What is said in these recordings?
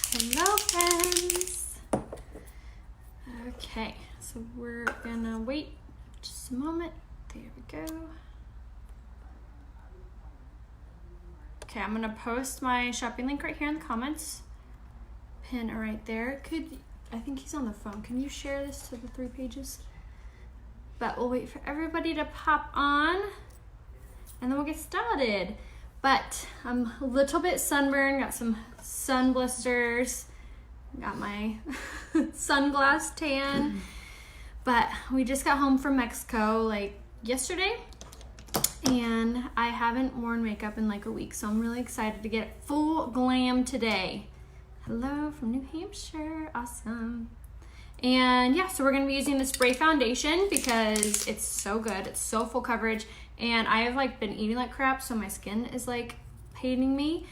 Hello friends. Okay, so we're gonna wait just a moment. There we go. Okay, I'm gonna post my shopping link right here in the comments. Pin it right there. I think he's on the phone. Can you share this to the 3 pages? But we'll wait for everybody to pop on and then we'll get started. But I'm a little bit sunburned, got some sun blisters, got my sunglass tan. But we just got home from Mexico like yesterday and I haven't worn makeup in like a week, so I'm really excited to get full glam today. Hello from New Hampshire, awesome. And yeah, so we're gonna be using the spray foundation because it's so good, it's so full coverage, and I have like been eating like crap, so my skin is like hating me.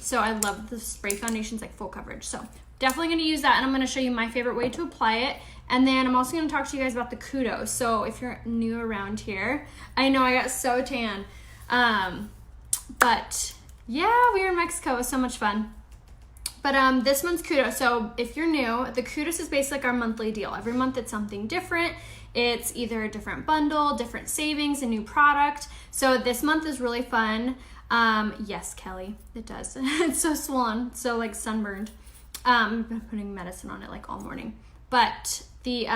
So I love the spray foundations, like full coverage. So definitely gonna use that, and I'm gonna show you my favorite way to apply it. And then I'm also gonna talk to you guys about the kudos. So if you're new around here, I know I got so tan. But yeah, we were in Mexico, it was so much fun. But this month's kudos, so if you're new, the kudos is basically like our monthly deal. Every month it's something different. It's either a different bundle, different savings, a new product. So this month is really fun. Yes, Kelly, it does. It's so swollen, so like sunburned. I've been putting medicine on it like all morning. But the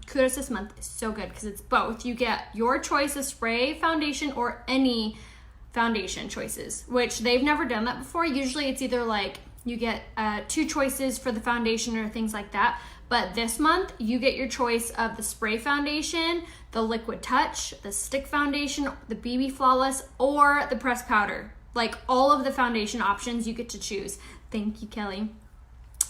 kudos this month is so good because it's both. You get your choice of spray, foundation, or any foundation choices, which they've never done that before. Usually it's either like you get 2 choices for the foundation or things like that. But this month, you get your choice of the spray foundation, the liquid touch, the stick foundation, the BB Flawless, or the pressed powder. Like all of the foundation options you get to choose. Thank you, Kelly.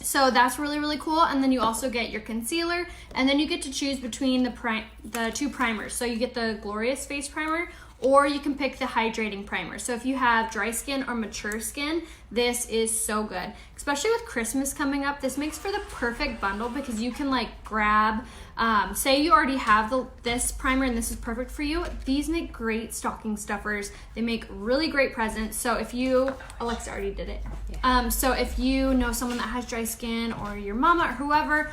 So that's really, really cool. And then you also get your concealer, and then you get to choose between the 2 primers. So you get the Glorious Face Primer, or you can pick the hydrating primer. So if you have dry skin or mature skin, this is so good. Especially with Christmas coming up, this makes for the perfect bundle because you can like grab, say you already have this primer and this is perfect for you. These make great stocking stuffers. They make really great presents. So if you, Alexa already did it. Yeah. So if you know someone that has dry skin or your mama or whoever,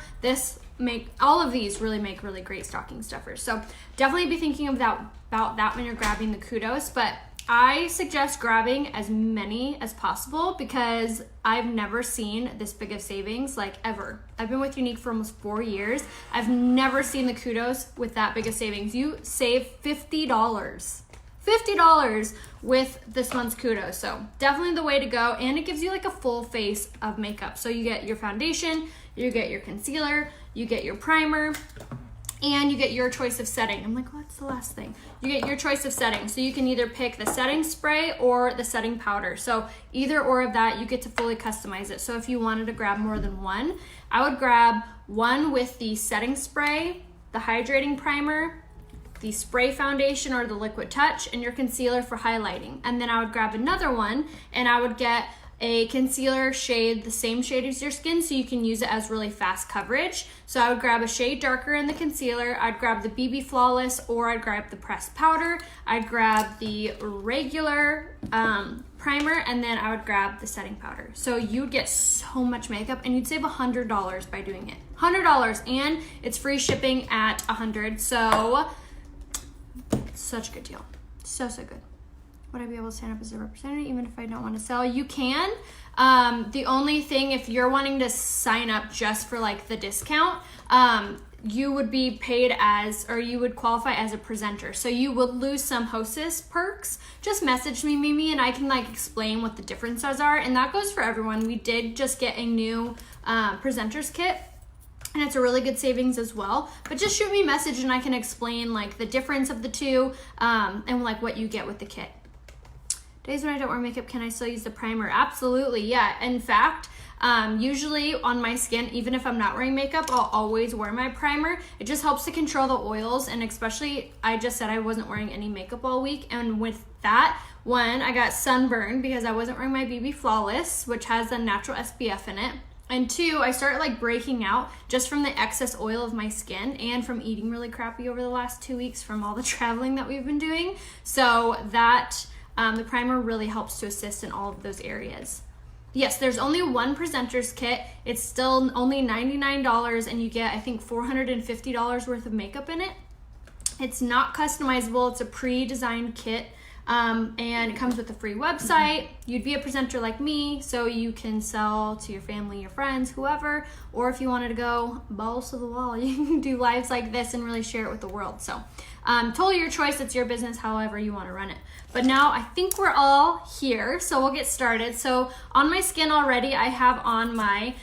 all of these really make really great stocking stuffers. So definitely be thinking about that when you're grabbing the kudos, but I suggest grabbing as many as possible because I've never seen this big of savings like ever. I've been with Unique for almost 4 years. I've never seen the kudos with that big of savings. You save $50 with this month's kudos. So definitely the way to go, and it gives you like a full face of makeup. So you get your foundation, you get your concealer, you get your primer, and you get your choice of setting. I'm like, what's the last thing? You get your choice of setting. So you can either pick the setting spray or the setting powder. So either or of that, you get to fully customize it. So if you wanted to grab more than one, I would grab one with the setting spray, the hydrating primer, the spray foundation or the liquid touch, and your concealer for highlighting. And then I would grab another one and I would get a concealer shade the same shade as your skin so you can use it as really fast coverage. So I would grab a shade darker in the concealer, I'd grab the BB Flawless, or I'd grab the pressed powder, I'd grab the regular primer, and then I would grab the setting powder. So you'd get so much makeup and you'd save $100 by doing it. $100, and it's free shipping at $100. So such a good deal. So good. Would I be able to sign up as a representative even if I don't want to sell? You can. The only thing, if you're wanting to sign up just for like the discount, you would be paid as, or you would qualify as a presenter. So you would lose some hostess perks. Just message me, Mimi, and I can like explain what the differences are. And that goes for everyone. We did just get a new presenter's kit, and it's a really good savings as well. But just shoot me a message and I can explain like the difference of the two and like what you get with the kit. Days when I don't wear makeup, can I still use the primer? Absolutely, yeah. In fact, usually on my skin, even if I'm not wearing makeup, I'll always wear my primer. It just helps to control the oils, and especially, I just said I wasn't wearing any makeup all week, and with that, one, I got sunburned because I wasn't wearing my BB Flawless, which has a natural SPF in it. And 2, I started like breaking out just from the excess oil of my skin and from eating really crappy over the last 2 weeks from all the traveling that we've been doing. So that the primer really helps to assist in all of those areas. Yes, there's only one presenter's kit. It's still only $99 and you get, I think, $450 worth of makeup in it. It's not customizable. It's a pre-designed kit. And it comes with a free website. You'd be a presenter like me, so you can sell to your family, your friends, whoever, or if you wanted to go balls to the wall, you can do lives like this and really share it with the world. So totally your choice. It's your business, however you want to run it. But now I think we're all here, so we'll get started. So on my skin already, I have on my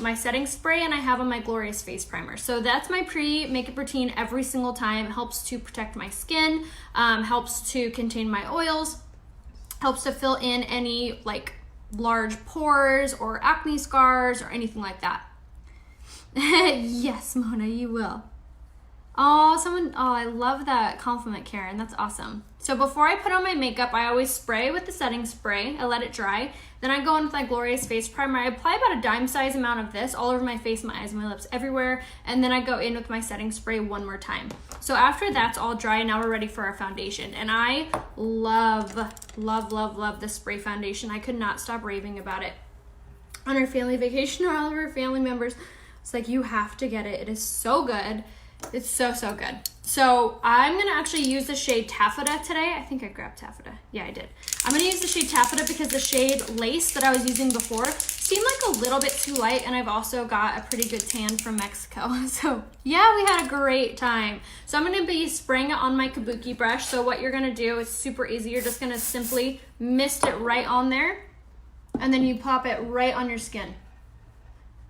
my setting spray and I have on my Glorious Face Primer. So that's my pre-makeup routine every single time. It helps to protect my skin, helps to contain my oils, helps to fill in any like large pores or acne scars or anything like that. Yes, Mona, you will. Oh, I love that compliment, Karen. That's awesome. So before I put on my makeup, I always spray with the setting spray. I let it dry. Then I go in with my Glorious Face Primer. I apply about a dime size amount of this all over my face, my eyes, my lips, everywhere. And then I go in with my setting spray one more time. So after that's all dry, now we're ready for our foundation. And I love, love, love, love this spray foundation. I could not stop raving about it. On our family vacation, all of our family members, it's like, you have to get it. It is so good. It's so, so good. So I'm going to actually use the shade Taffeta today. I think I grabbed Taffeta. Yeah, I did. I'm going to use the shade Taffeta because the shade Lace that I was using before seemed like a little bit too light, and I've also got a pretty good tan from Mexico. So yeah, we had a great time. So I'm going to be spraying it on my kabuki brush. So what you're going to do is super easy. You're just going to simply mist it right on there, and then you pop it right on your skin.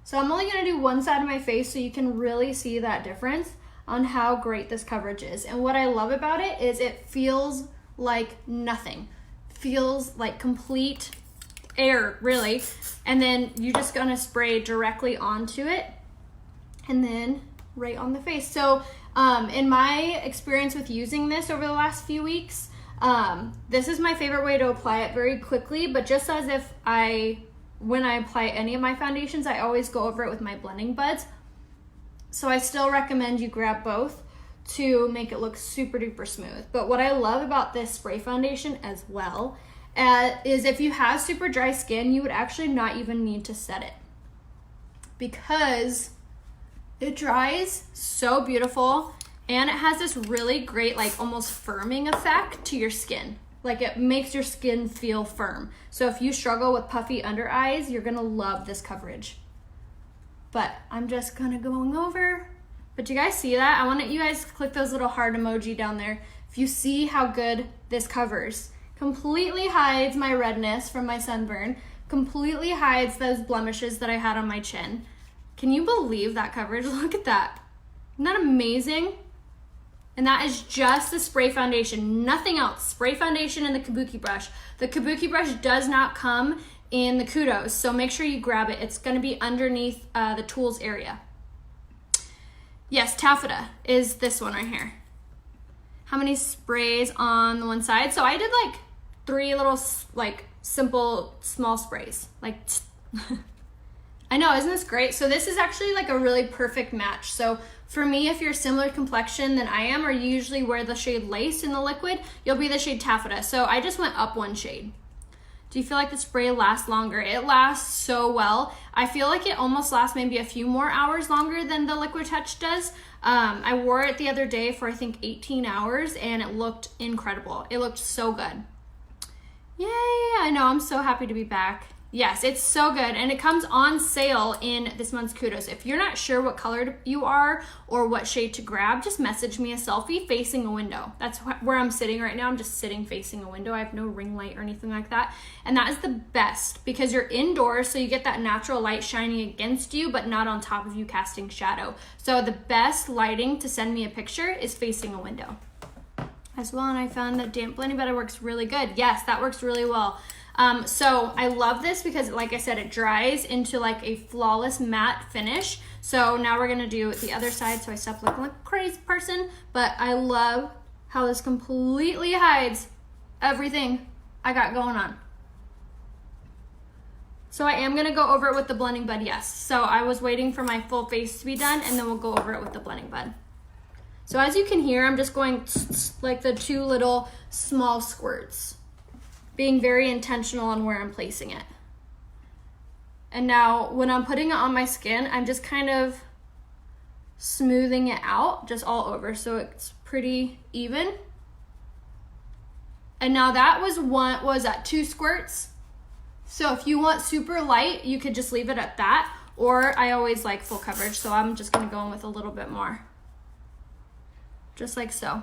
So I'm only going to do one side of my face so you can really see that difference on how great this coverage is. And what I love about it is it feels like nothing. Feels like complete air, really. And then you're just gonna spray directly onto it and then right on the face. So in my experience with using this over the last few weeks, this is my favorite way to apply it very quickly, but just as if when I apply any of my foundations, I always go over it with my blending buds. So I still recommend you grab both to make it look super duper smooth. But what I love about this spray foundation as well is if you have super dry skin, you would actually not even need to set it because it dries so beautiful and it has this really great like almost firming effect to your skin. Like it makes your skin feel firm. So if you struggle with puffy under eyes, you're gonna love this coverage. But I'm just kind of going over. But you guys see that? I want you guys to click those little heart emoji down there. If you see how good this covers. Completely hides my redness from my sunburn. Completely hides those blemishes that I had on my chin. Can you believe that coverage? Look at that. Isn't that amazing? And that is just the spray foundation, nothing else. Spray foundation and the kabuki brush. The kabuki brush does not come in the kudos, so make sure you grab it. It's going to be underneath the tools area. Yes, Taffeta is this one right here. How many sprays on the one side? So I did like 3 little like simple small sprays. Like I know, isn't this great? So this is actually like a really perfect match. So for me, if you're similar complexion than I am, or you usually wear the shade Lace in the liquid, you'll be the shade Taffeta. So I just went up one shade. Do you feel like the spray lasts longer? It lasts so well. I feel like it almost lasts maybe a few more hours longer than the Liquid Touch does. I wore it the other day for I think 18 hours and it looked incredible. It looked so good. Yay, I know, I'm so happy to be back. Yes, it's so good, and it comes on sale in this month's Kudos. If you're not sure what color you are or what shade to grab, just message me a selfie facing a window. That's where I'm sitting right now. I'm just sitting facing a window. I have no ring light or anything like that, and that is the best because you're indoors, so you get that natural light shining against you, but not on top of you casting shadow. So the best lighting to send me a picture is facing a window. As well, and I found that damp blending butter works really good. Yes, that works really well. So I love this because, like I said, it dries into like a flawless matte finish. So now we're gonna do the other side. So I stop looking like a crazy person, but I love how this completely hides everything I got going on. So I am gonna go over it with the blending bud, yes. So I was waiting for my full face to be done, and then we'll go over it with the blending bud. So as you can hear, I'm just going like the 2 little small squirts, being very intentional on where I'm placing it. And now when I'm putting it on my skin, I'm just kind of smoothing it out just all over so it's pretty even. And now that was one, what was that, 2 squirts? So if you want super light, you could just leave it at that, or I always like full coverage, so I'm just gonna go in with a little bit more. Just like so.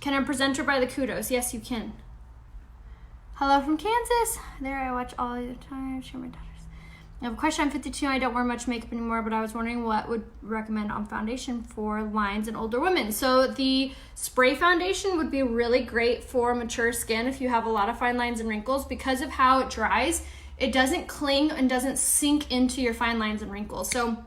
Can I present her by the kudos? Yes, you can. Hello from Kansas. There I watch all the time. Share my daughters. I have a question. I'm 52 and I don't wear much makeup anymore, but I was wondering what would recommend on foundation for lines in older women. So the spray foundation would be really great for mature skin if you have a lot of fine lines and wrinkles. Because of how it dries, it doesn't cling and doesn't sink into your fine lines and wrinkles. So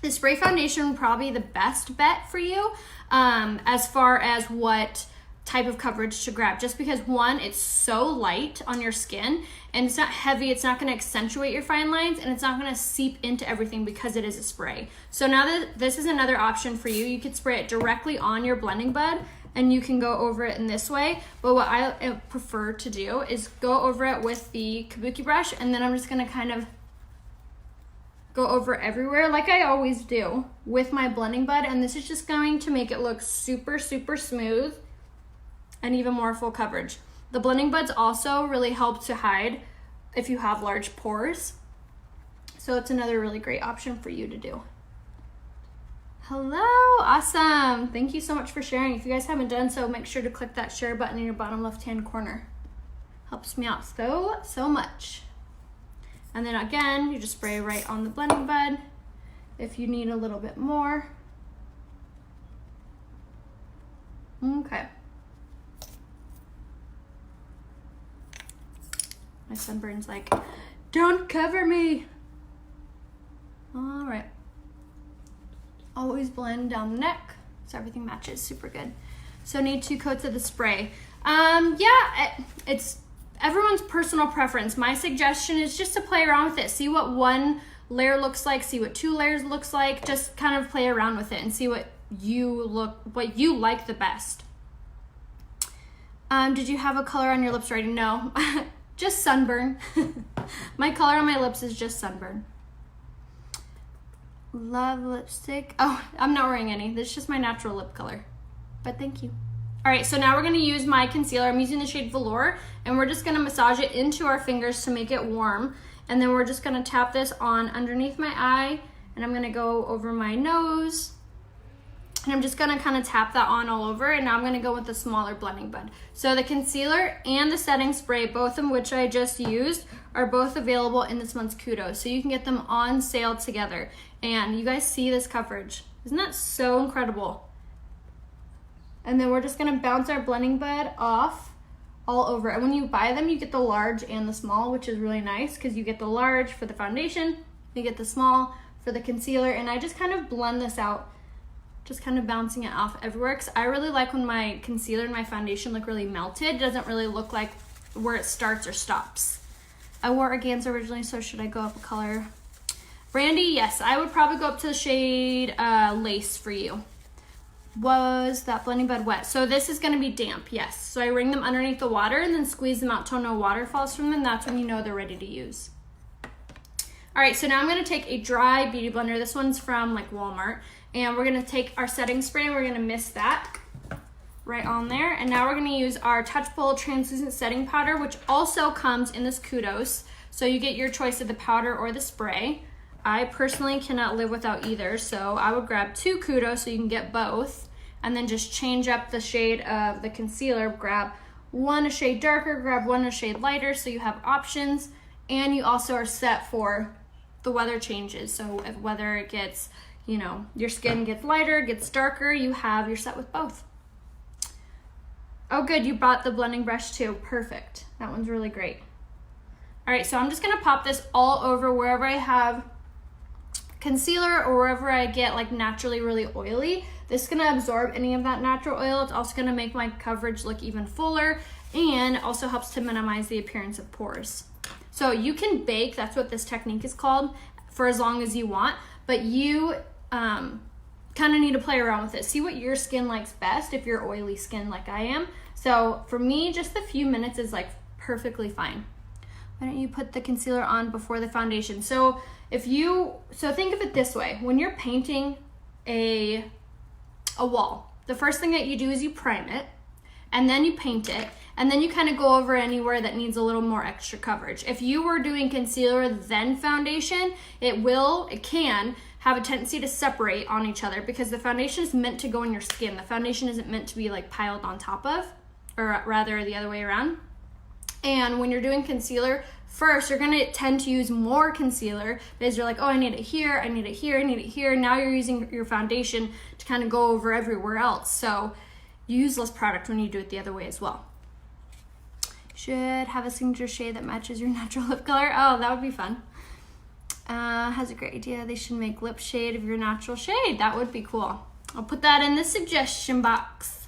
the spray foundation would probably be the best bet for you as far as what type of coverage to grab, just because one, it's so light on your skin and it's not heavy, it's not going to accentuate your fine lines, and it's not going to seep into everything because it is a spray. So now that this is another option for you, you could spray it directly on your blending bud and you can go over it in this way. But what I prefer to do is go over it with the kabuki brush, and then I'm just going to kind of go over everywhere like I always do with my blending bud, and this is just going to make it look super, super smooth and even more full coverage. The blending buds also really help to hide if you have large pores. So it's another really great option for you to do. Hello, awesome. Thank you so much for sharing. If you guys haven't done so, make sure to click that share button in your bottom left-hand corner. Helps me out so much. And then again, you just spray right on the blending bud if you need a little bit more. Okay. My sunburn's like, don't cover me. All right. Always blend down the neck so everything matches super good. So need 2 coats of the spray. Yeah, it's everyone's personal preference. My suggestion is just to play around with it. See what 1 layer looks like, see what 2 layers looks like. Just kind of play around with it and see what you like the best. Did you have a color on your lips already? No. Just sunburn. My color on my lips is just sunburn. Love lipstick. Oh, I'm not wearing any. This is just my natural lip color. But thank you. All right, so now we're gonna use my concealer. I'm using the shade Velour, and we're just gonna massage it into our fingers to make it warm. And then we're just gonna tap this on underneath my eye, and I'm gonna go over my nose. And I'm just gonna kind of tap that on all over, and now I'm gonna go with the smaller blending bud. So the concealer and the setting spray, both of which I just used, are both available in this month's Kudos. So you can get them on sale together. And you guys see this coverage. Isn't that so incredible? And then we're just gonna bounce our blending bud off all over. And when you buy them, you get the large and the small, which is really nice because you get the large for the foundation, you get the small for the concealer, and I just kind of blend this out, just kind of bouncing it off everywhere, because I really like when my concealer and my foundation look really melted. It doesn't really look like where it starts or stops. I wore organza originally, so should I go up a color? Brandy, yes, I would probably go up to the shade Lace for you. Was that blending bud wet? So this is gonna be damp, yes. So I wring them underneath the water and then squeeze them out till no water falls from them. That's when you know they're ready to use. All right, so now I'm gonna take a dry beauty blender. This one's from like Walmart. And we're gonna take our setting spray and we're gonna mist that right on there. And now we're gonna use our Touchable translucent setting powder, which also comes in this Kudos. So you get your choice of the powder or the spray. I personally cannot live without either, so I would grab 2 Kudos so you can get both, and then just change up the shade of the concealer. Grab one a shade darker, grab one a shade lighter, so you have options, and you also are set for the weather changes. So if whether it gets, you know, your skin gets lighter, gets darker, you're set with both. Oh good, you bought the blending brush too. Perfect. That one's really great. All right, so I'm just gonna pop this all over wherever I have concealer or wherever I get like naturally really oily. This is gonna absorb any of that natural oil. It's also gonna make my coverage look even fuller, and also helps to minimize the appearance of pores. So you can bake, that's what this technique is called, for as long as you want, but you kind of need to play around with it. See what your skin likes best if you're oily skin like I am. So for me, just a few minutes is like perfectly fine. Why don't you put the concealer on before the foundation? So think of it this way. When you're painting a wall, the first thing that you do is you prime it, and then you paint it, and then you kind of go over anywhere that needs a little more extra coverage. If you were doing concealer then foundation, it can have a tendency to separate on each other because the foundation is meant to go in your skin. The foundation isn't meant to be like piled on top of, or rather the other way around. And when you're doing concealer, first, you're gonna tend to use more concealer because you're like, oh, I need it here, I need it here, I need it here. Now you're using your foundation to kind of go over everywhere else. So you use less product when you do it the other way as well. Should have a signature shade that matches your natural lip color. Oh, that would be fun. Has a great idea. They should make lip shade of your natural shade. That would be cool. I'll put that in the suggestion box.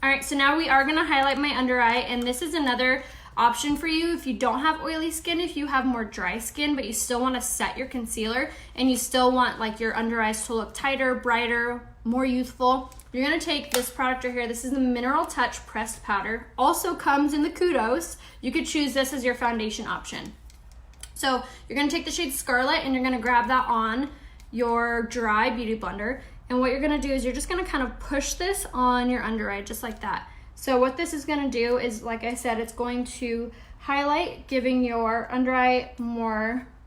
All right, so now we are gonna highlight my under eye, and this is another option for you if you don't have oily skin, if you have more dry skin, but you still wanna set your concealer and you still want like your under eyes to look tighter, brighter, more youthful. You're gonna take this product right here. This is the Mineral Touch Pressed Powder. Also comes in the Kudos. You could choose this as your foundation option. So you're gonna take the shade Scarlet and you're gonna grab that on your dry beauty blender. And what you're gonna do is you're just gonna kind of push this on your under eye, just like that. So what this is gonna do is, like I said, it's going to highlight, giving your under eye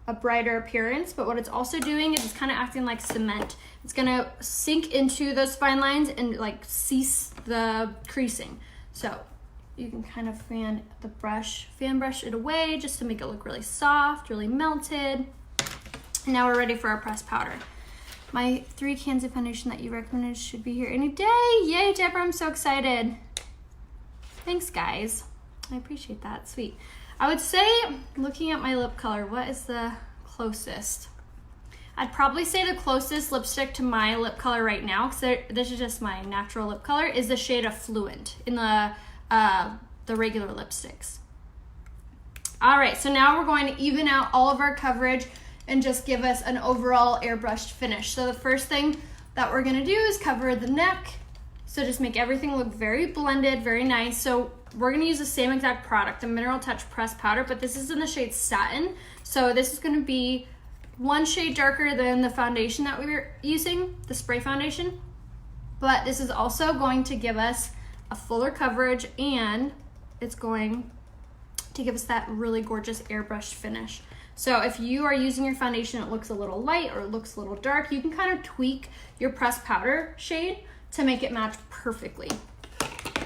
a brighter appearance, but what it's also doing is it's kind of acting like cement. It's gonna sink into those fine lines and like cease the creasing. So you can kind of fan brush it away just to make it look really soft, really melted. And now we're ready for our pressed powder. My 3 cans of foundation that you recommended should be here any day. Yay, Deborah, I'm so excited. Thanks, guys. I appreciate that, sweet. I would say, looking at my lip color, what is the closest? I'd probably say the closest lipstick to my lip color right now, because this is just my natural lip color, is the shade Affluent in the regular lipsticks. All right, so now we're going to even out all of our coverage and just give us an overall airbrushed finish. So the first thing that we're gonna do is cover the neck. So just make everything look very blended, very nice. So we're gonna use the same exact product, the Mineral Touch Pressed Powder, but this is in the shade Satin. So this is gonna be 1 shade darker than the foundation that we were using, the spray foundation. But this is also going to give us a fuller coverage, and it's going to give us that really gorgeous airbrushed finish. So if you are using your foundation, it looks a little light or it looks a little dark, you can kind of tweak your pressed powder shade to make it match perfectly.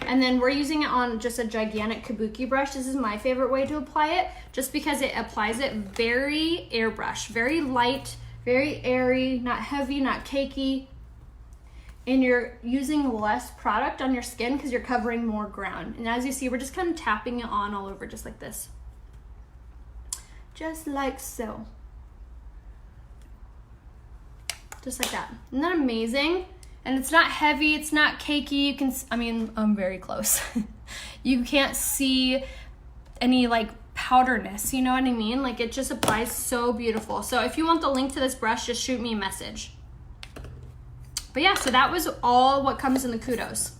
And then we're using it on just a gigantic kabuki brush. This is my favorite way to apply it, just because it applies it very airbrush, very light, very airy, not heavy, not cakey. And you're using less product on your skin because you're covering more ground. And as you see, we're just kind of tapping it on all over just like this. Just like so. Just like that. Isn't that amazing? And it's not heavy, it's not cakey. You can, I'm very close. You can't see any like powderness, you know what I mean? Like it just applies so beautiful. So if you want the link to this brush, just shoot me a message. But yeah, so that was all what comes in the Kudos.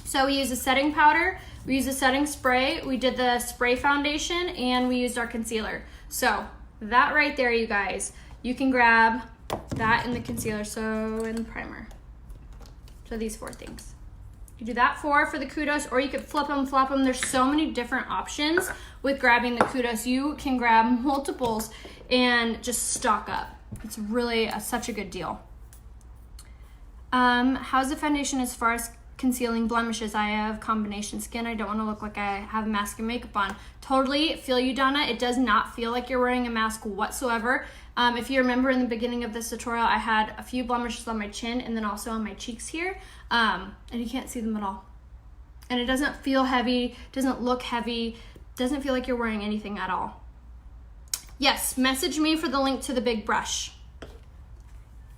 So we used a setting powder, we used a setting spray, we did the spray foundation, and we used our concealer. So that right there, you guys, you can grab that in the concealer, so in the primer. So these 4 things. You do that for the Kudos, or you could flip them, flop them. There's so many different options with grabbing the Kudos. You can grab multiples and just stock up. It's really such a good deal. How's the foundation as far as concealing blemishes? I have combination skin. I don't want to look like I have a mask and makeup on. Totally feel you, Donna. It does not feel like you're wearing a mask whatsoever. If you remember in the beginning of this tutorial, I had a few blemishes on my chin and then also on my cheeks here, and you can't see them at all. And it doesn't feel heavy, doesn't look heavy, doesn't feel like you're wearing anything at all. Yes, message me for the link to the big brush.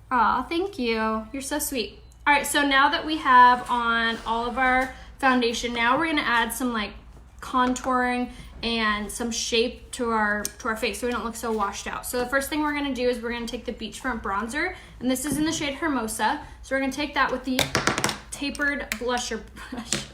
Aw, thank you. You're so sweet. All right, so now that we have on all of our foundation, now we're gonna add some like contouring and some shape to our face so we don't look so washed out. So the first thing we're gonna do is we're gonna take the Beachfront bronzer, and this is in the shade Hermosa. So we're gonna take that with the tapered blusher brush.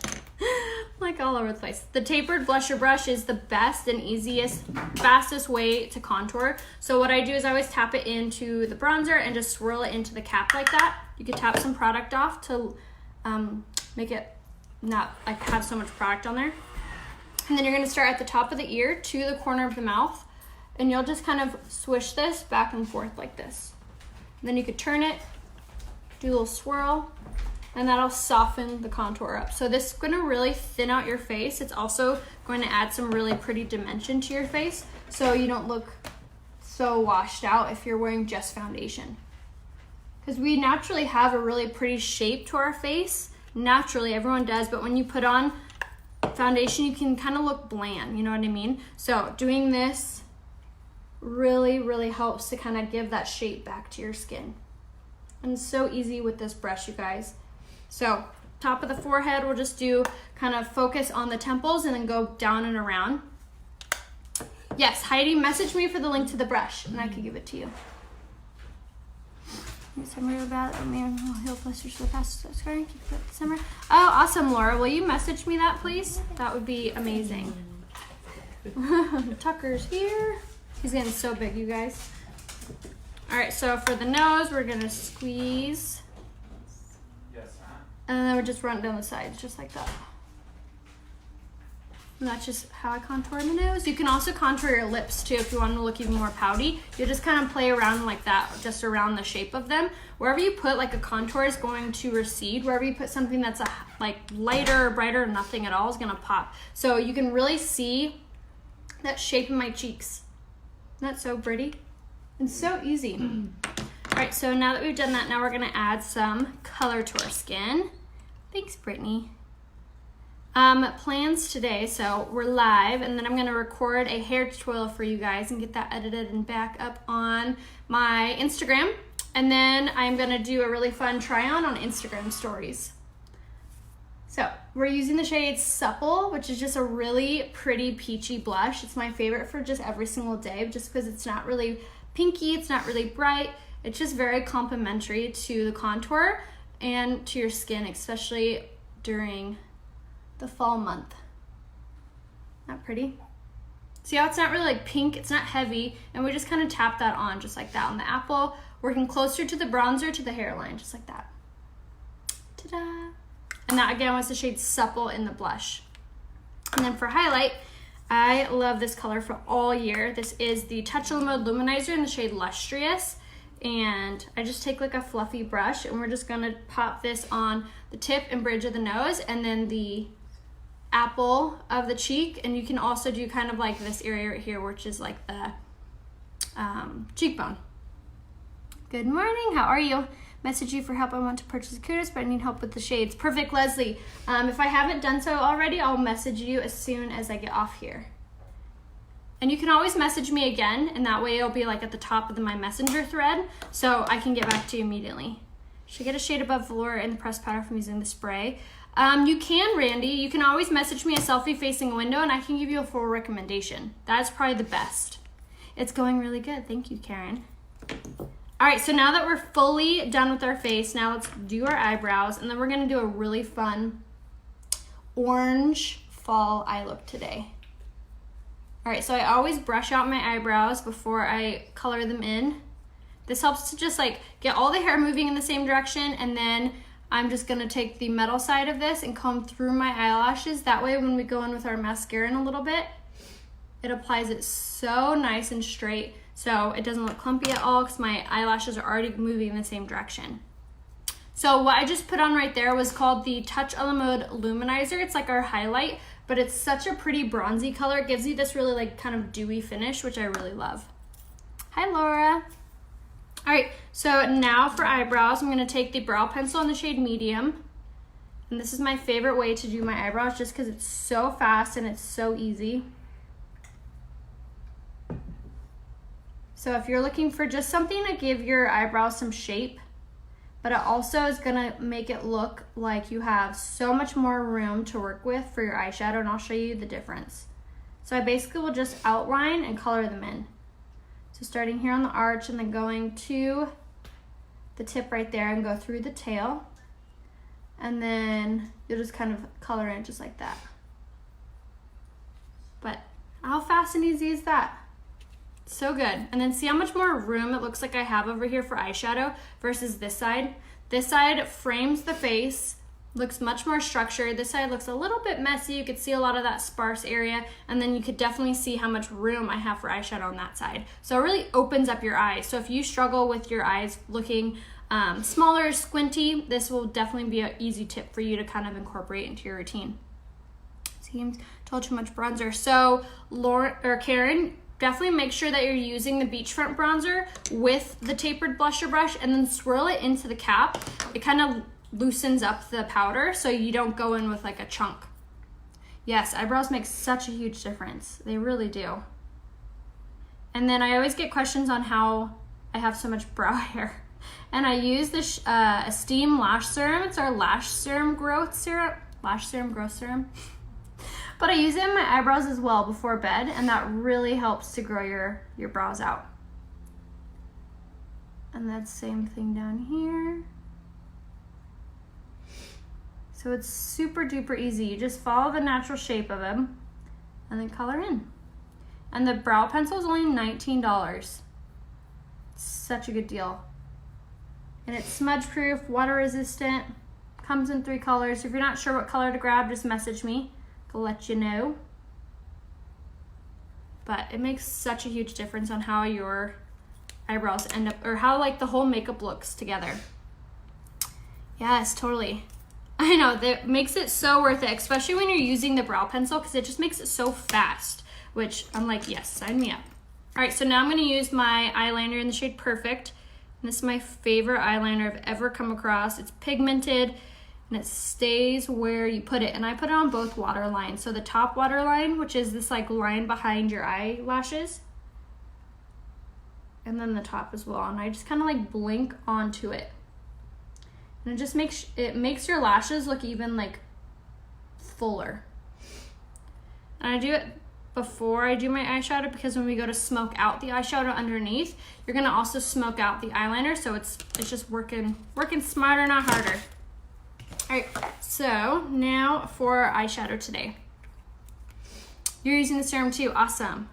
like all over the place. The tapered blusher brush is the best and easiest, fastest way to contour. So what I do is I always tap it into the bronzer and just swirl it into the cap like that. You could tap some product off to make it not like have so much product on there. And then you're gonna start at the top of the ear to the corner of the mouth, and you'll just kind of swish this back and forth like this. And then you could turn it, do a little swirl, and that'll soften the contour up. So this is gonna really thin out your face. It's also going to add some really pretty dimension to your face, so you don't look so washed out if you're wearing just foundation. Because we naturally have a really pretty shape to our face. Naturally, everyone does, but when you put on foundation, you can kind of look bland, you know what I mean? So doing this really, really helps to kind of give that shape back to your skin. And it's so easy with this brush, you guys. So top of the forehead, we'll just do kind of focus on the temples and then go down and around. Yes, Heidi, message me for the link to the brush and I can give it to you. Summer about he'll blisters for the past scarring. Keep it summer. Oh, awesome, Laura. Will you message me that, please? That would be amazing. Tucker's here. He's getting so big, you guys. All right, so for the nose, we're gonna squeeze. Yes, and then we just run down the sides, just like that. And that's just how I contour the nose. You can also contour your lips too if you want to look even more pouty. You just kind of play around like that, just around the shape of them. Wherever you put like a contour is going to recede. Wherever you put something that's like lighter or brighter, nothing at all is gonna pop. So you can really see that shape in my cheeks. Isn't that so pretty? And so easy. All right, so now that we've done that, now we're gonna add some color to our skin. Thanks, Brittany. Plans today, so we're live, and then I'm gonna record a hair tutorial for you guys and get that edited and back up on my Instagram. And then I'm gonna do a really fun try on Instagram stories. So we're using the shade Supple, which is just a really pretty peachy blush. It's my favorite for just every single day, just because it's not really pinky, it's not really bright. It's just very complimentary to the contour and to your skin, especially during the fall month. Not pretty? See how it's not really like pink, it's not heavy, and we just kind of tap that on just like that on the apple, working closer to the bronzer to the hairline, just like that. Ta-da! And that again was the shade Supple in the blush. And then for highlight, I love this color for all year. This is the Touchable Luminizer in the shade Lustrous. And I just take like a fluffy brush and we're just gonna pop this on the tip and bridge of the nose and then the apple of the cheek. And you can also do kind of like this area right here, which is like the cheekbone. Good morning, how are you? Message you for help. I want to purchase a kudos, but I need help with the shades. Perfect, Leslie. If I haven't done so already, I'll message you as soon as I get off here. And you can always message me again, and that way it'll be like at the top of my messenger thread, so I can get back to you immediately. Should I get a shade above Velour in the pressed powder from using the spray? You can, Randy. You can always message me a selfie facing a window, and I can give you a full recommendation. That's probably the best. It's going really good. Thank you, Karen. All right, so now that we're fully done with our face, now let's do our eyebrows, and then we're gonna do a really fun orange fall eye look today. All right, so I always brush out my eyebrows before I color them in. This helps to just like get all the hair moving in the same direction, and then I'm just gonna take the metal side of this and comb through my eyelashes. That way when we go in with our mascara in a little bit, it applies it so nice and straight, so it doesn't look clumpy at all because my eyelashes are already moving in the same direction. So what I just put on right there was called the Touchable Luminizer. It's like our highlight, but it's such a pretty bronzy color. It gives you this really like kind of dewy finish, which I really love. Hi, Laura. All right, so now for eyebrows, I'm gonna take the brow pencil in the shade Medium. And this is my favorite way to do my eyebrows just because it's so fast and it's so easy. So if you're looking for just something to give your eyebrows some shape, but it also is gonna make it look like you have so much more room to work with for your eyeshadow, and I'll show you the difference. So I basically will just outline and color them in. So starting here on the arch and then going to the tip right there and go through the tail. And then you'll just kind of color in just like that. But how fast and easy is that? So good. And then see how much more room it looks like I have over here for eyeshadow versus this side. This side frames the face, looks much more structured. This side looks a little bit messy. You could see a lot of that sparse area, and then you could definitely see how much room I have for eyeshadow on that side. So it really opens up your eyes. So if you struggle with your eyes looking smaller, squinty, this will definitely be an easy tip for you to kind of incorporate into your routine. Seems told too much bronzer. So Karen, definitely make sure that you're using the Beachfront bronzer with the tapered blusher brush and then swirl it into the cap. It kind of loosens up the powder so you don't go in with like a chunk. Yes, eyebrows make such a huge difference. They really do. And then I always get questions on how I have so much brow hair. And I use this Esteem Lash Serum. It's our Lash Serum Growth Serum. Lash Serum Growth Serum. But I use it in my eyebrows as well before bed, and that really helps to grow your brows out. And that's same thing down here. So it's super duper easy. You just follow the natural shape of them and then color in. And the brow pencil is only $19. Such a good deal. And it's smudge proof, water resistant, comes in 3 colors. If you're not sure what color to grab, just message me. I'll let you know. But it makes such a huge difference on how your eyebrows end up, or how like the whole makeup looks together. Yes, totally. I know, that makes it so worth it, especially when you're using the brow pencil, because it just makes it so fast, which I'm like, yes, sign me up. All right, so now I'm gonna use my eyeliner in the shade Perfect. And this is my favorite eyeliner I've ever come across. It's pigmented, and it stays where you put it. And I put it on both waterlines. So the top waterline, which is this like line behind your eyelashes, and then the top as well. And I just kind of like blink onto it. And it just makes your lashes look even like fuller. And I do it before I do my eyeshadow, because when we go to smoke out the eyeshadow underneath, you're gonna also smoke out the eyeliner. So it's just working smarter, not harder. All right, so now for eyeshadow today. You're using the serum too, awesome.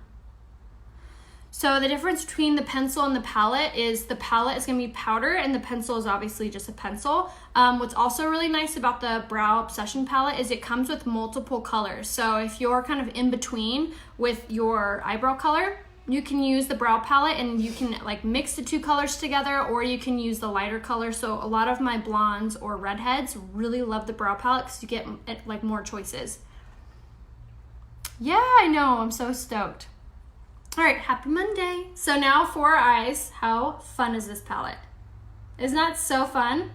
So the difference between the pencil and the palette is the palette is gonna be powder and the pencil is obviously just a pencil. What's also really nice about the Brow Obsession palette is it comes with multiple colors. So if you're kind of in between with your eyebrow color, you can use the brow palette and you can like mix the 2 colors together, or you can use the lighter color. So a lot of my blondes or redheads really love the brow palette because you get like more choices. Yeah, I know, I'm so stoked. All right, happy Monday. So now for our eyes, how fun is this palette? Isn't that so fun?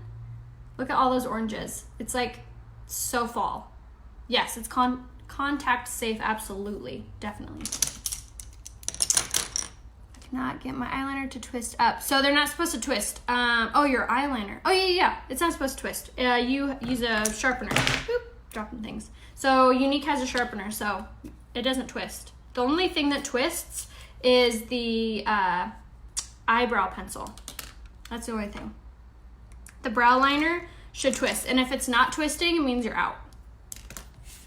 Look at all those oranges. It's like so fall. Yes, it's contact safe, absolutely, definitely. Not get my eyeliner to twist up. So they're not supposed to twist. Oh, your eyeliner. Oh, yeah. It's not supposed to twist. You use a sharpener. Boop, dropping things. So Unique has a sharpener, so it doesn't twist. The only thing that twists is the eyebrow pencil. That's the only thing. The brow liner should twist, and if it's not twisting, it means you're out.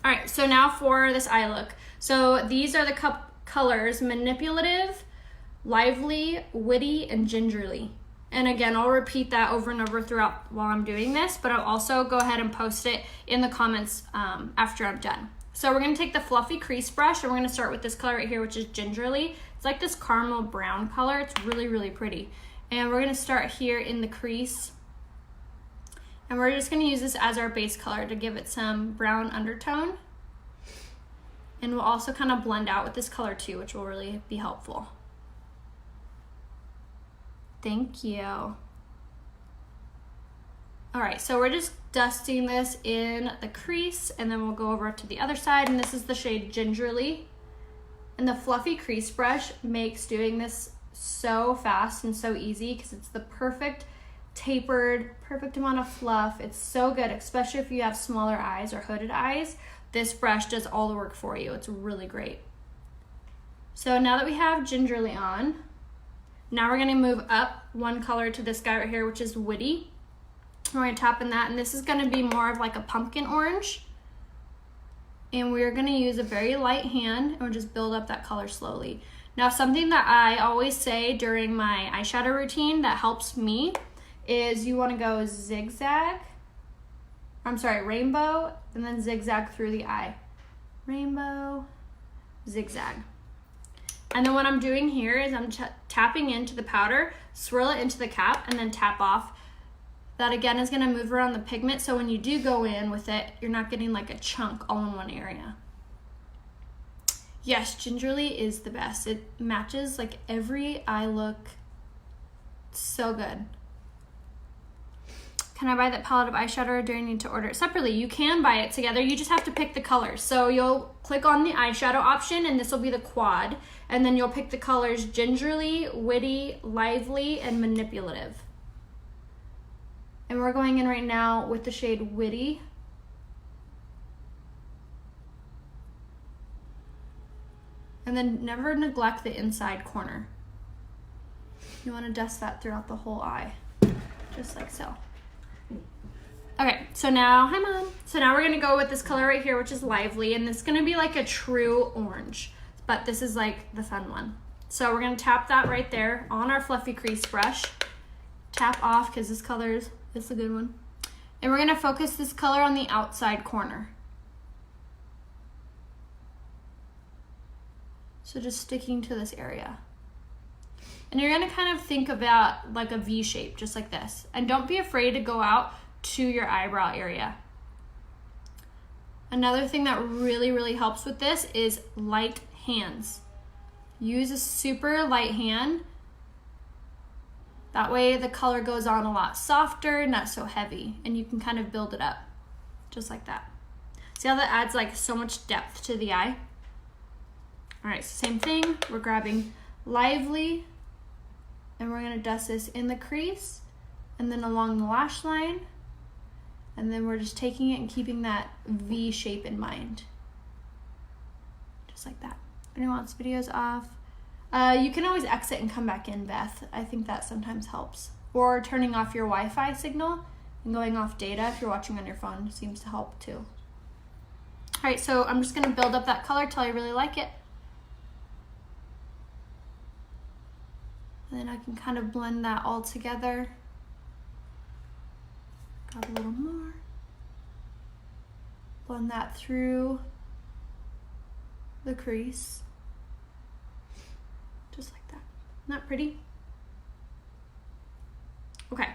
All right, so now for this eye look. So these are the colors: Manipulative, Lively, Witty, and Gingerly. And again, I'll repeat that over and over throughout while I'm doing this, but I'll also go ahead and post it in the comments after I'm done. So we're gonna take the fluffy crease brush and we're gonna start with this color right here, which is Gingerly. It's like this caramel brown color. It's really, really pretty. And we're gonna start here in the crease. And we're just gonna use this as our base color to give it some brown undertone. And we'll also kind of blend out with this color too, which will really be helpful. Thank you. All right, so we're just dusting this in the crease, and then we'll go over to the other side, and this is the shade Gingerly. And the fluffy crease brush makes doing this so fast and so easy because it's the perfect tapered, perfect amount of fluff. It's so good, especially if you have smaller eyes or hooded eyes. This brush does all the work for you. It's really great. So now that we have Gingerly on, now we're gonna move up one color to this guy right here, which is Witty. We're gonna tap in that, and this is gonna be more of like a pumpkin orange. And we're gonna use a very light hand and we'll just build up that color slowly. Now, something that I always say during my eyeshadow routine that helps me is you wanna go rainbow, and then zigzag through the eye. Rainbow, zigzag. And then what I'm doing here is I'm tapping into the powder, swirl it into the cap, and then tap off. That again is gonna move around the pigment, so when you do go in with it, you're not getting like a chunk all in one area. Yes, gingerly is the best. It matches like every eye look so good. Can I buy that palette of eyeshadow, or do I need to order it separately? You can buy it together, you just have to pick the colors. So you'll click on the eyeshadow option, and this will be the quad, and then you'll pick the colors gingerly, witty, lively, and manipulative. And we're going in right now with the shade Witty. And then never neglect the inside corner. You want to dust that throughout the whole eye, just like so. Okay, so now, hi Mom. So now we're gonna go with this color right here, which is Lively, and this is gonna be like a true orange, but this is like the fun one. So we're gonna tap that right there on our fluffy crease brush. Tap off, because this color is a good one. And we're gonna focus this color on the outside corner. So just sticking to this area. And you're gonna kind of think about like a V shape, just like this. And don't be afraid to go out to your eyebrow area. Another thing that really helps with this is light hands. Use a super light hand. That way the color goes on a lot softer, not so heavy, and you can kind of build it up, just like that. See how that adds like so much depth to the eye? All right, so same thing, we're grabbing Lively, and we're gonna dust this in the crease, and then along the lash line, and then we're just taking it and keeping that V shape in mind. Just like that. If anyone wants videos off, you can always exit and come back in, Beth. I think that sometimes helps. Or turning off your Wi-Fi signal and going off data if you're watching on your phone seems to help too. All right, so I'm just gonna build up that color till I really like it. And then I can kind of blend that all together. Grab a little more. Blend that through the crease. Just like that. Isn't that pretty? Okay.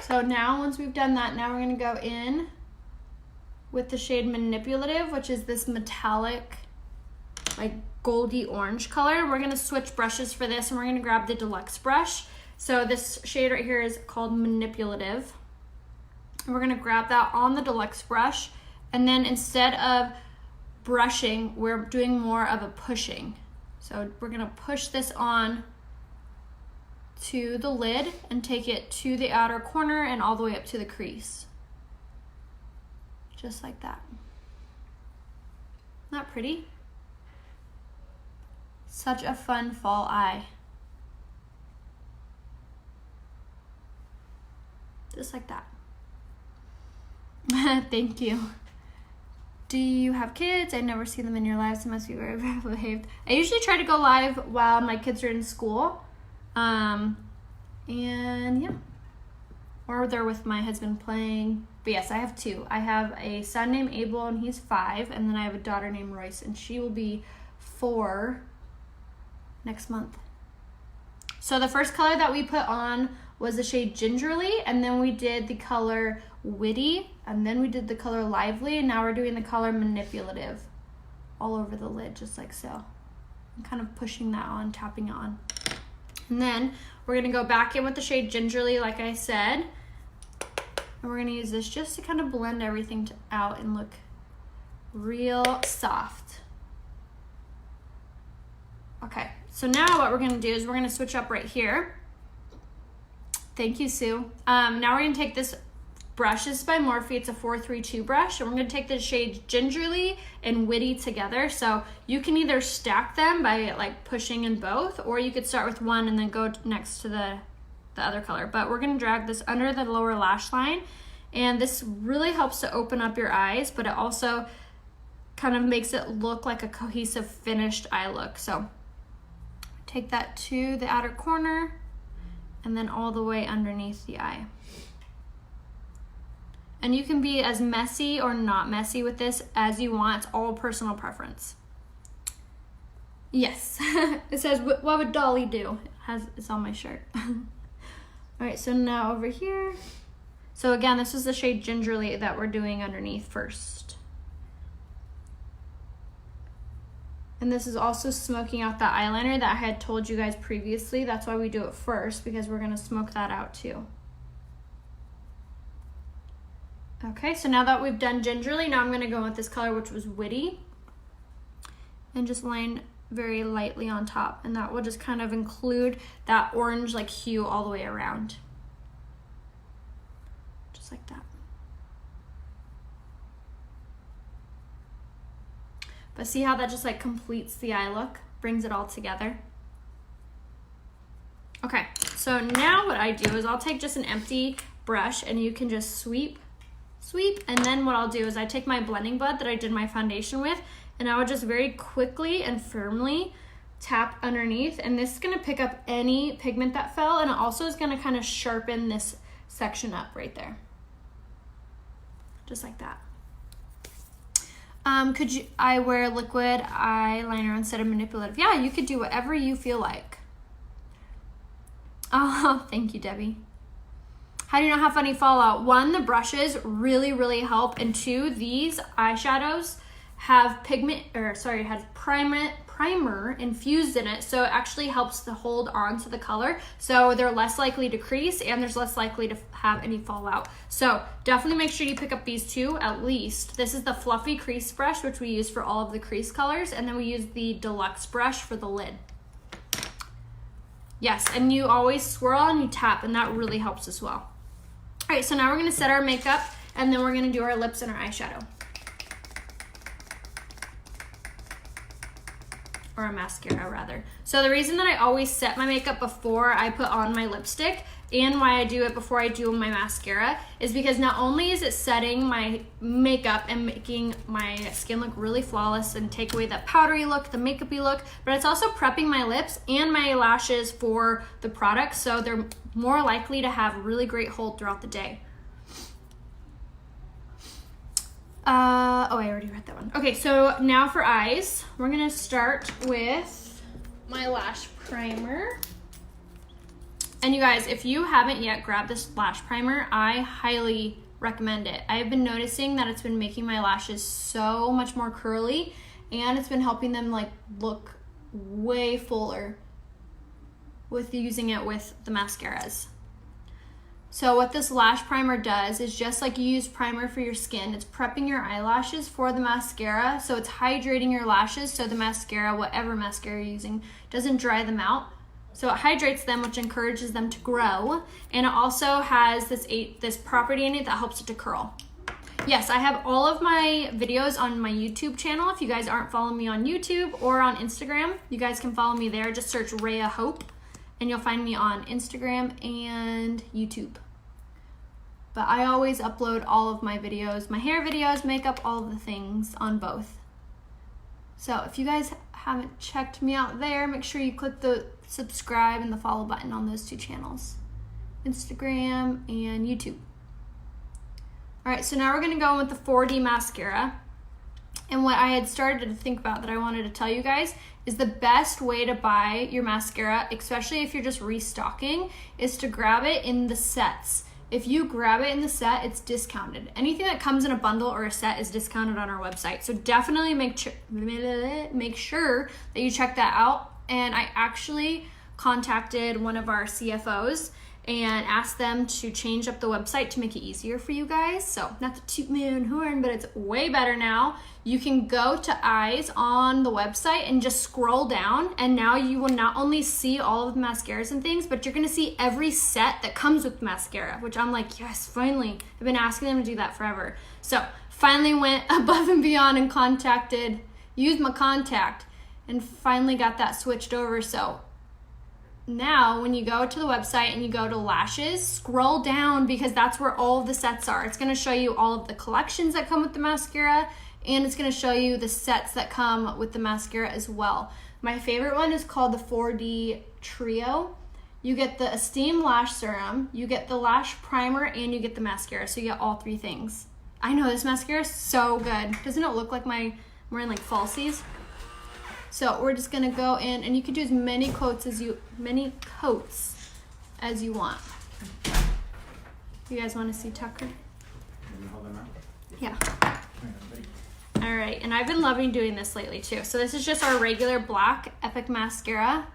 So now once we've done that, now we're gonna go in with the shade Manipulative, which is this metallic, like goldy orange color. We're gonna switch brushes for this, and we're gonna grab the deluxe brush. So this shade right here is called Manipulative. And we're gonna grab that on the deluxe brush, and then instead of brushing, we're doing more of a pushing. So we're gonna push this on to the lid and take it to the outer corner and all the way up to the crease. Just like that. Not pretty? Such a fun fall eye. Just like that. Thank you. Do you have kids? I never see them in your lives. They must be very well behaved. I usually try to go live while my kids are in school. And yeah. Or they're with my husband playing. But yes, I have two. I have a son named Abel, and he's 5. And then I have a daughter named Royce, and she will be 4 next month. So the first color that we put on was the shade Gingerly, and then we did the color Witty, and then we did the color Lively, and now we're doing the color Manipulative all over the lid, just like so. I'm kind of pushing that on, tapping it on. And then we're gonna go back in with the shade Gingerly, like I said, and we're gonna use this just to kind of blend everything out and look real soft. Okay, so now what we're gonna do is we're gonna switch up right here. Thank you, Sue. Now we're gonna take this brush. This is by Morphe. It's a 432 brush, and we're gonna take the shades Gingerly and Witty together. So you can either stack them by like pushing in both, or you could start with one and then go next to the other color. But we're gonna drag this under the lower lash line, and this really helps to open up your eyes, but it also kind of makes it look like a cohesive finished eye look. So take that to the outer corner and then all the way underneath the eye. And you can be as messy or not messy with this as you want. It's all personal preference. Yes, it says, what would Dolly do? It's on my shirt. All right, so now over here. So again, this is the shade Gingerly that we're doing underneath first. And this is also smoking out the eyeliner that I had told you guys previously. That's why we do it first, because we're gonna smoke that out too. Okay, so now that we've done Gingerly, now I'm gonna go with this color, which was Witty, and just line very lightly on top, and that will just kind of include that orange like hue all the way around. Just like that. But see how that just like completes the eye look, brings it all together. Okay, so now what I do is I'll take just an empty brush and you can just sweep, and then what I'll do is I take my blending bud that I did my foundation with, and I would just very quickly and firmly tap underneath, and this is gonna pick up any pigment that fell, and it also is gonna kind of sharpen this section up right there. Just like that. Could I wear liquid eyeliner instead of manipulative? Yeah, you could do whatever you feel like. Oh, thank you, Debbie. How do you not have any fallout? One, the brushes really, really help, and two, these eyeshadows have has primer infused in it, so it actually helps to hold on to the color, so they're less likely to crease and there's less likely to have any fallout. So definitely make sure you pick up these two at least. This is the fluffy crease brush, which we use for all of the crease colors, and then we use the deluxe brush for the lid. Yes, and you always swirl and you tap, and that really helps as well. All right, so now we're gonna set our makeup, and then we're gonna do our lips and our eyeshadow. Or a mascara rather. So the reason that I always set my makeup before I put on my lipstick, and why I do it before I do my mascara, is because not only is it setting my makeup and making my skin look really flawless and take away that powdery look, the makeup-y look, but it's also prepping my lips and my lashes for the product, so they're more likely to have really great hold throughout the day. Oh, I already read that one. Okay, so now for eyes, we're gonna start with my Lash Primer. And you guys, if you haven't yet grabbed this Lash Primer, I highly recommend it. I've been noticing that it's been making my lashes so much more curly, and it's been helping them like look way fuller with using it with the mascaras. So what this Lash Primer does is, just like you use primer for your skin, it's prepping your eyelashes for the mascara. So it's hydrating your lashes so the mascara, whatever mascara you're using, doesn't dry them out. So it hydrates them, which encourages them to grow. And it also has this property in it that helps it to curl. Yes, I have all of my videos on my YouTube channel. If you guys aren't following me on YouTube or on Instagram, you guys can follow me there. Just search Rhea Hope, and you'll find me on Instagram and YouTube. But I always upload all of my videos, my hair videos, makeup, all of the things on both. So if you guys haven't checked me out there, make sure you click the subscribe and the follow button on those two channels, Instagram and YouTube. All right, so now we're gonna go in with the 4D mascara. And what I had started to think about that I wanted to tell you guys is the best way to buy your mascara, especially if you're just restocking, is to grab it in the sets. If you grab it in the set, it's discounted. Anything that comes in a bundle or a set is discounted on our website. So definitely make sure that you check that out. And I actually contacted one of our CFOs and asked them to change up the website to make it easier for you guys. So not to toot my own horn, but it's way better now. You can go to eyes on the website and just scroll down, and now you will not only see all of the mascaras and things, but you're gonna see every set that comes with mascara, which I'm like, yes, finally. I've been asking them to do that forever. So finally went above and beyond and used my contact, and finally got that switched over. So now when you go to the website and you go to lashes, scroll down, because that's where all of the sets are. It's going to show you all of the collections that come with the mascara and it's gonna show you the sets that come with the mascara as well. My favorite one is called the 4D Trio. You get the Esteem Lash Serum, you get the Lash Primer, and you get the mascara, so you get all 3 things. I know, this mascara is so good. Doesn't it look like I'm wearing like falsies? So we're just gonna go in, and you can do as many coats as you want. You guys wanna see Tucker? Hold them out. Yeah. All right, and I've been loving doing this lately too. So this is just our regular black Epic mascara,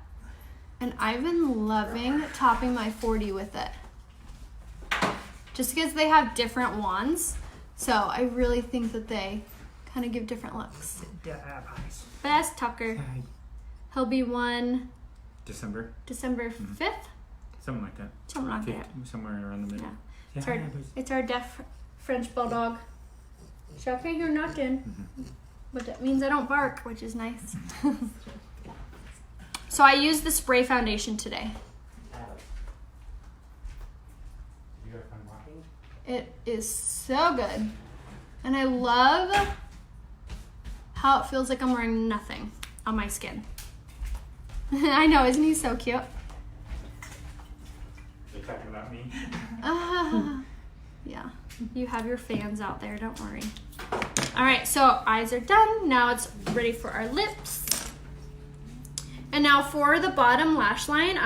and I've been loving topping my 4D with it. Just because they have different wands, so I really think that they kind of give different looks. Best Tucker. He'll be one December 5th? something like that. Something like that. Somewhere around the middle. Yeah. It's our deaf French bulldog. So I can't hear nothing, but that means I don't bark, which is nice. So I used the spray foundation today. You have fun walking? It is so good, and I love how it feels like I'm wearing nothing on my skin. I know, isn't he so cute? You're talking about me? Yeah, you have your fans out there, don't worry. All right, so eyes are done. Now it's ready for our lips. And now for the bottom lash line,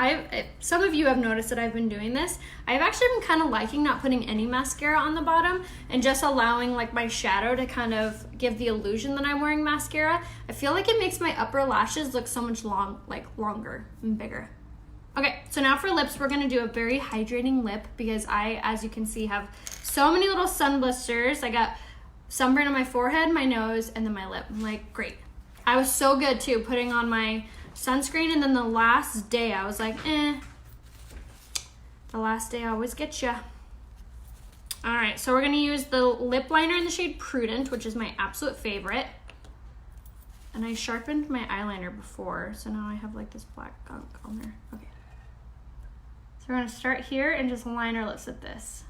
some of you have noticed that I've been doing this. I've actually been kind of liking not putting any mascara on the bottom and just allowing like my shadow to kind of give the illusion that I'm wearing mascara. I feel like it makes my upper lashes look so much longer and bigger. Okay, so now for lips, we're gonna do a very hydrating lip because I, as you can see, have so many little sun blisters. I got sunburn on my forehead, my nose, and then my lip. I'm like, great. I was so good too, putting on my sunscreen, and then the last day I was like, The last day always gets ya. All right, so we're gonna use the lip liner in the shade Prudent, which is my absolute favorite. And I sharpened my eyeliner before, so now I have like this black gunk on there. Okay. So we're gonna start here and just line our lips with this.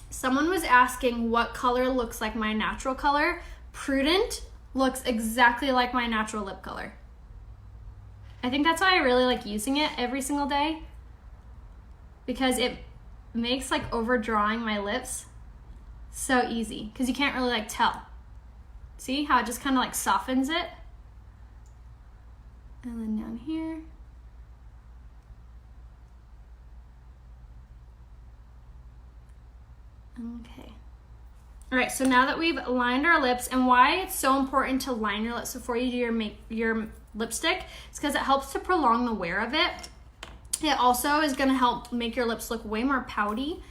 Someone was asking what color looks like my natural color. Prudent looks exactly like my natural lip color. I think that's why I really like using it every single day, because it makes like overdrawing my lips so easy, because you can't really like tell. See how it just kind of like softens it? And then down here. Okay. All right, so now that we've lined our lips, and why it's so important to line your lips before you do your lipstick is because it helps to prolong the wear of it. It also is gonna help make your lips look way more pouty.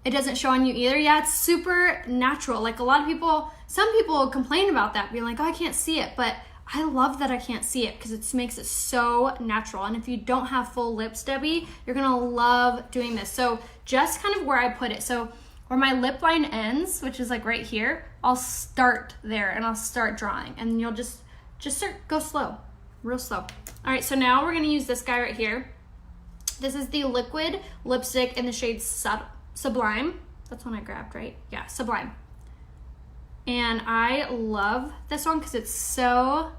It doesn't show on you either. Yeah, it's super natural. Like some people complain about that, being like, oh, I can't see it, but I love that I can't see it because it makes it so natural. And if you don't have full lips, Debbie, you're gonna love doing this. So just kind of where I put it. So where my lip line ends, which is like right here, I'll start there and I'll start drawing, and you'll just go slow, real slow. All right, so now we're gonna use this guy right here. This is the liquid lipstick in the shade Sublime. That's one I grabbed, right? Yeah, Sublime. And I love this one because it's so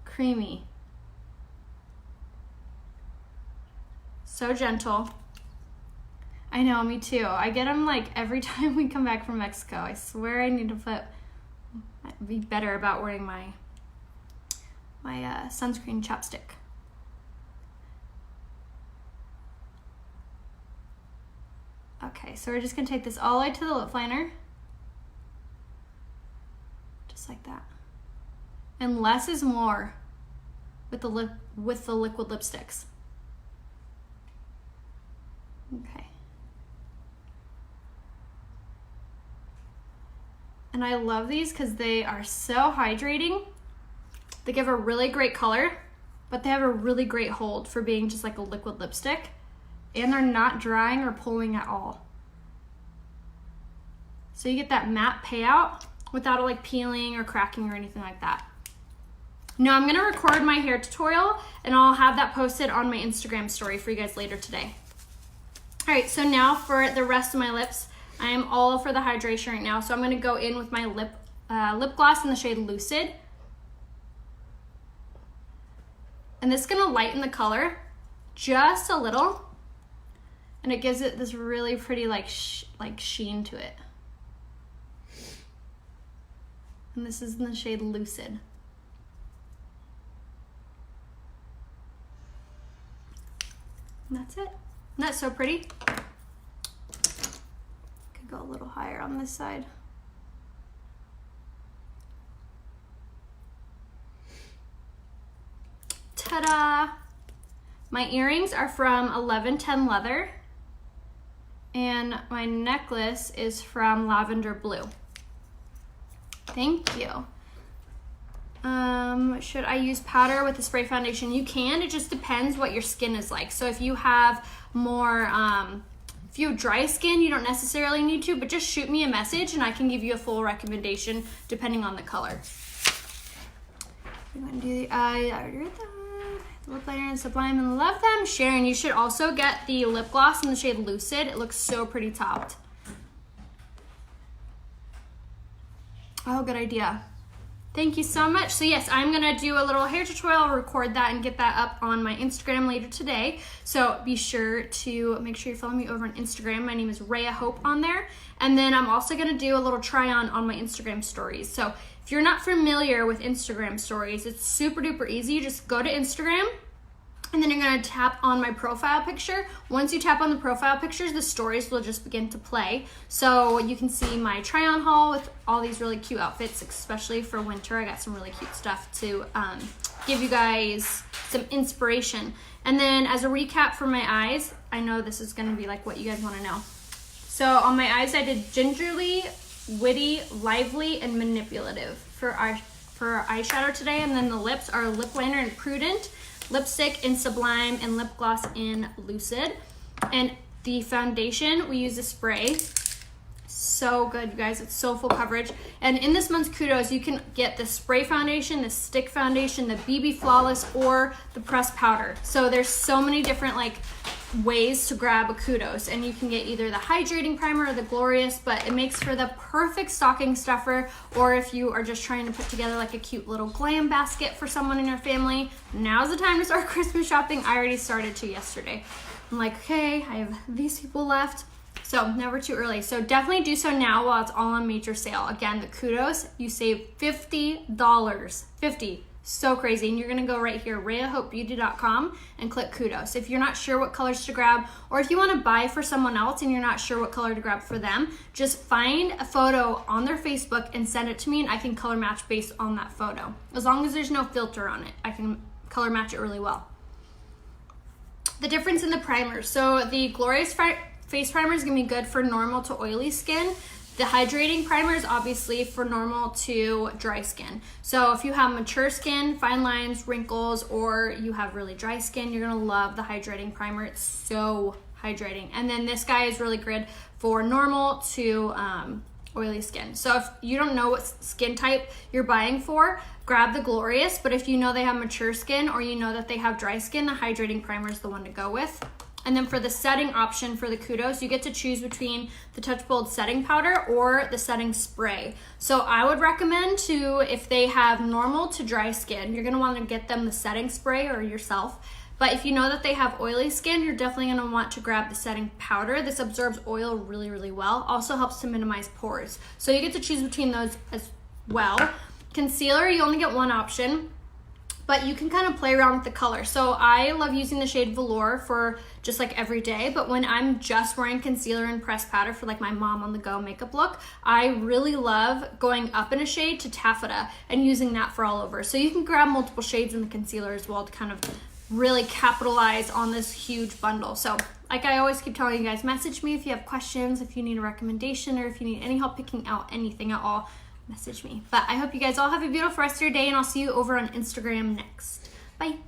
creamy. So gentle. I know, me too. I get them like every time we come back from Mexico. I swear I need to be better about wearing my sunscreen chapstick. Okay, so we're just gonna take this all the way to the lip liner. Just like that. And less is more with the liquid lipsticks. Okay. And I love these because they are so hydrating. They give a really great color, but they have a really great hold for being just like a liquid lipstick. And they're not drying or pulling at all. So you get that matte payout without it like peeling or cracking or anything like that. Now I'm gonna record my hair tutorial and I'll have that posted on my Instagram story for you guys later today. All right, so now for the rest of my lips, I am all for the hydration right now. So I'm gonna go in with my lip gloss in the shade Lucid. And this is gonna lighten the color just a little. And it gives it this really pretty like sheen to it. And this is in the shade Lucid. And that's it. Isn't that so pretty? Could go a little higher on this side. Ta-da! My earrings are from 1110 Leather. And my necklace is from Lavender Blue. Thank you. Should I use powder with the spray foundation? You can, it just depends what your skin is like. So if you have more, if you have dry skin, you don't necessarily need to, but just shoot me a message and I can give you a full recommendation depending on the color. You want to do the eye, I already read that. The Lipliner and Sublime and love them. Sharon, you should also get the lip gloss in the shade Lucid. It looks so pretty topped. Oh, good idea. Thank you so much. So yes, I'm gonna do a little hair tutorial, I'll record that and get that up on my Instagram later today. So be sure to make sure you follow me over on Instagram. My name is Rhea Hope on there. And then I'm also gonna do a little try on my Instagram stories. So if you're not familiar with Instagram stories, it's super duper easy. You just go to Instagram and then you're gonna tap on my profile picture. Once you tap on the profile pictures, the stories will just begin to play. So you can see my try on haul with all these really cute outfits, especially for winter. I got some really cute stuff to give you guys some inspiration. And then as a recap for my eyes, I know this is gonna be like what you guys wanna know. So on my eyes, I did gingerly, witty, lively, and manipulative for eyeshadow today. And then the lips are Lipliner and Prudent, lipstick in Sublime, and lip gloss in Lucid. And the foundation, we use a spray. So good, you guys, it's so full coverage. And in this month's Kudos, you can get the spray foundation, the stick foundation, the BB Flawless, or the pressed powder. So there's so many different like ways to grab a Kudos, and you can get either the hydrating primer or the glorious, but it makes for the perfect stocking stuffer, or if you are just trying to put together like a cute little glam basket for someone in your family, now's the time to start Christmas shopping. I already started to yesterday. I'm like, okay, I have these people left, so never too early. So definitely do so now while it's all on major sale. Again, the Kudos, you save $50, 50. So crazy. And you're gonna go right here, RheaHopeBeauty.com, and click Kudos. If you're not sure what colors to grab, or if you wanna buy for someone else and you're not sure what color to grab for them, just find a photo on their Facebook and send it to me, and I can color match based on that photo. As long as there's no filter on it, I can color match it really well. The difference in the primers. So the Glorious Face Primer is gonna be good for normal to oily skin. The hydrating primer is obviously for normal to dry skin. So if you have mature skin, fine lines, wrinkles, or you have really dry skin, you're gonna love the hydrating primer. It's so hydrating. And then this guy is really good for normal to oily skin. So if you don't know what skin type you're buying for, grab the Glorious, but if you know they have mature skin or you know that they have dry skin, the hydrating primer is the one to go with. And then for the setting option for the Kudos, you get to choose between the Touchable setting powder or the setting spray. So I would recommend to, if they have normal to dry skin, you're gonna wanna get them the setting spray or yourself. But if you know that they have oily skin, you're definitely gonna want to grab the setting powder. This absorbs oil really, really well. Also helps to minimize pores. So you get to choose between those as well. Concealer, you only get one option, but you can kind of play around with the color. So I love using the shade Velour for just like every day, but when I'm just wearing concealer and pressed powder for like my mom on the go makeup look, I really love going up in a shade to taffeta and using that for all over. So you can grab multiple shades in the concealer as well to kind of really capitalize on this huge bundle. So like I always keep telling you guys, message me if you have questions, if you need a recommendation, or if you need any help picking out anything at all, message me. But I hope you guys all have a beautiful rest of your day, and I'll see you over on Instagram next. Bye.